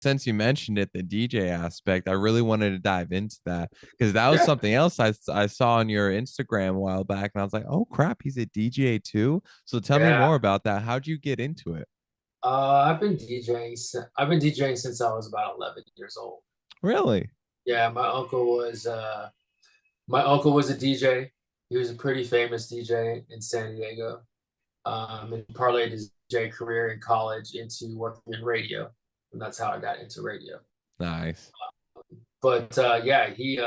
since you mentioned it, the DJ aspect, I really wanted to dive into that because that was Yeah. something else I saw on your Instagram a while back, and I was like, oh crap, he's a DJ too. So tell me Yeah. more about that. How'd you get into it? I've been DJing since I was about 11 years old. Really? Yeah, my uncle was a DJ. He was a pretty famous DJ in San Diego. And parlayed his DJ career in college into working in radio, and that's how I got into radio. Nice. But yeah, he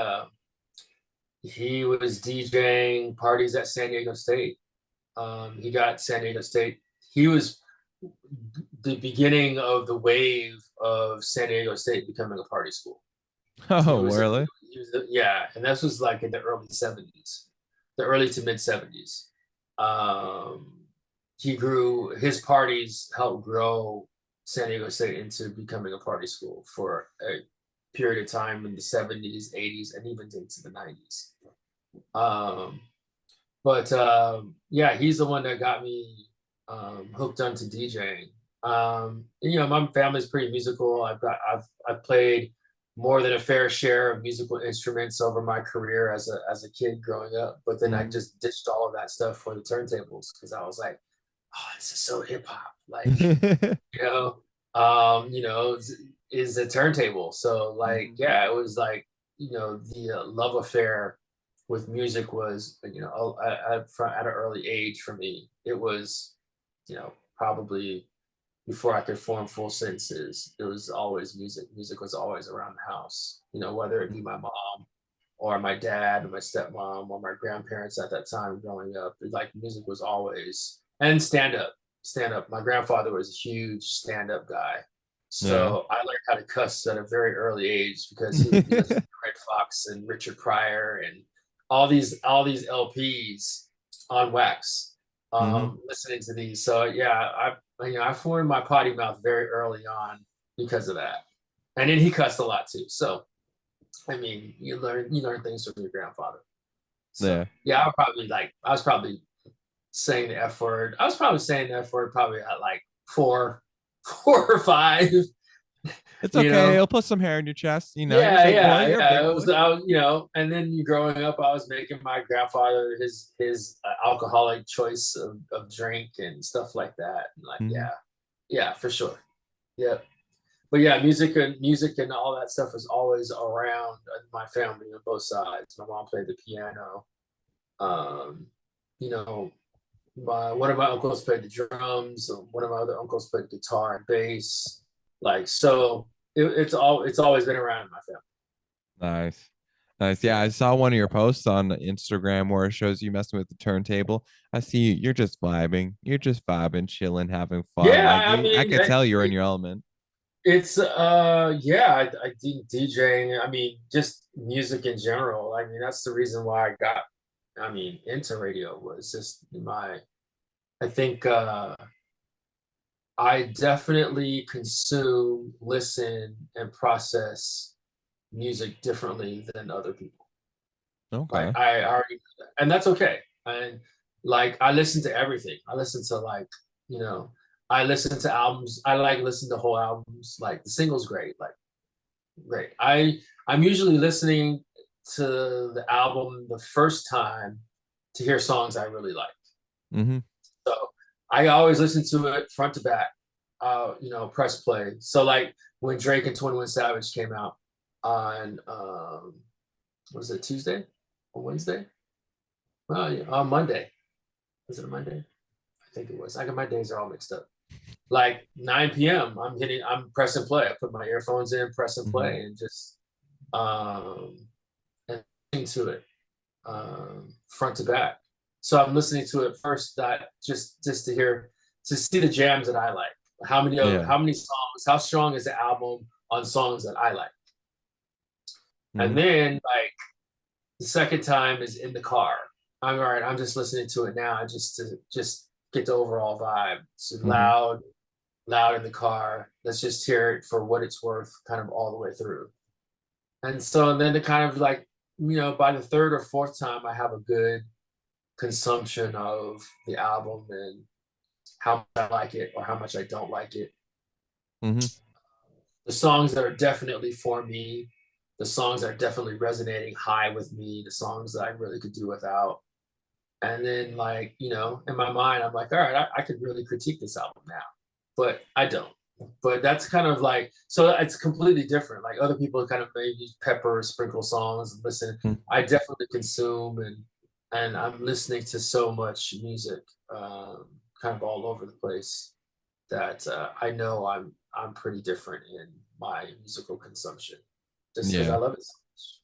was DJing parties at San Diego State. He got San Diego State. He was the beginning of the wave of San Diego State becoming a party school. He Oh, was, really? yeah, and this was like in the early 70s, the early to mid 70s. Um, he grew his parties helped grow San Diego State into becoming a party school for a period of time in the 70s, 80s, and even into the 90s. Um, but yeah, he's the one that got me hooked onto DJing. You know, my family's pretty musical. I've played more than a fair share of musical instruments over my career as a kid growing up. But then I Mm-hmm. just ditched all of that stuff for the turntables because I was like, oh, this is so hip hop. Like, you know, you know, is a turntable. So like, Hmm. yeah, it was like, you know, the love affair with music was, you know, at an early age for me. It was, you know, probably before I could form full sentences. It was always music. Music was always around the house. You know, whether it be my mom or my dad or my stepmom or my grandparents at that time growing up. Like music was always and stand up, stand up. My grandfather was a huge stand up guy, Yeah. so I learned how to cuss at a very early age because he would be listening to Red Fox and Richard Pryor and all these LPs on wax, Hmm. listening to these. So yeah, I formed my potty mouth very early on because of that, and then he cussed a lot too. So I mean, you learn things from your grandfather. So Yeah. yeah, I was probably saying the F word. I was probably saying the F word probably at like four, 4 or 5. It's You okay. know, He'll put some hair in your chest. You know, you're a yeah, big boy. yeah, You're a yeah. big It boy. was, you know, and then you growing up, I was making my grandfather his alcoholic choice of drink and stuff like that. And like, Hmm. yeah, yeah, for sure. Yeah. But yeah, music and all that stuff was always around my family on both sides. My mom played the piano. Um, you know, one of my uncles played the drums. One of my other uncles played guitar and bass. Like so, it's always been around in my family. Nice. Nice. Yeah, Yeah, I saw one of your posts on Instagram where it shows you messing with the turntable. I see you, you're just vibing. You're just vibing, chilling, having fun. Like yeah. I you, I mean, could tell you're in your element. it's yeah. I think DJing. I mean, just music in general. I mean, that's the reason why I got. I mean, into radio was just my. I think I definitely consume, listen, and process music differently than other people. Okay. Like I already, and that's okay. And like I listen to everything. I listen to like, you know, I listen to albums. I like listen to whole albums. Like the singles, great. Like great. I'm usually listening to the album the first time to hear songs I really like. Mm-hmm. So I always listen to it front to back. You know, press play. So like when Drake and 21 Savage came out on was it Tuesday or Wednesday? Well, yeah, on Monday. Was it a Monday? I think it was. I got my days are all mixed up. Like 9 p.m. I'm pressing play. I put my earphones in, press and Mm-hmm. play, and just um and listening to it front to back. So I'm listening to it first that just to see the jams that I like. Yeah. How many songs, how strong is the album on songs that I like? Mm-hmm. And then like the second time is in the car. I'm all right. I'm just listening to it now just to just get the overall vibe. It's Mm-hmm. loud, loud in the car. Let's just hear it for what it's worth, kind of all the way through. And so and then to kind of like, you know, by the third or fourth time, I have a good consumption of the album and how much I like it or how much I don't like it. Mm-hmm. the songs that are definitely for me, the songs that are definitely resonating high with me, the songs that I really could do without. And then, like, in my mind, I'm like, all right, I could really critique this album now, but I don't. But that's kind of like, so it's completely different. Like other people kind of maybe pepper, sprinkle songs and listen. Hmm. I definitely consume, and I'm listening to so much music, kind of all over the place, that I know I'm pretty different in my musical consumption, just because I Yeah. love it so much.